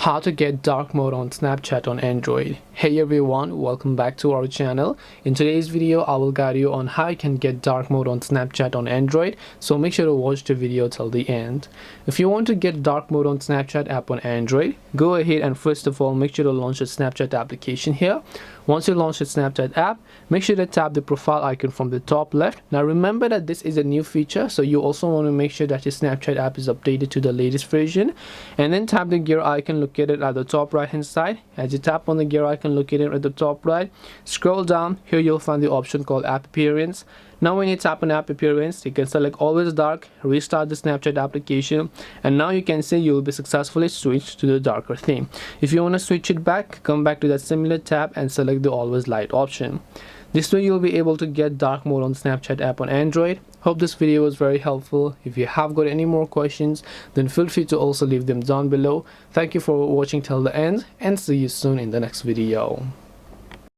How to get dark mode on Snapchat on Android. Hey everyone, welcome back to our channel. In today's video I will guide you on how you can get dark mode on Snapchat on Android, so make sure to watch the video till the end. If you want to get dark mode on Snapchat app on Android, go ahead and first of all make sure to launch the Snapchat application here. Once you launch the Snapchat app, make sure to tap the profile icon from the top left. Now remember that this is a new feature, so you also want to make sure that your Snapchat app is updated to the latest version, and then tap the gear icon located at the top right hand side. As you tap on the gear icon located at the top right, scroll down. Here you'll find the option called app appearance. Now when you tap on app appearance, you can select always dark, restart the Snapchat application, and now you can see you'll be successfully switched to the darker theme. If you want to switch it back, come back to that similar tab and select the always light option. This way you'll be able to get dark mode on Snapchat app on Android. Hope this video was very helpful. If you have got any more questions, then feel free to also leave them down below. Thank you for watching till the end, and see you soon in the next video.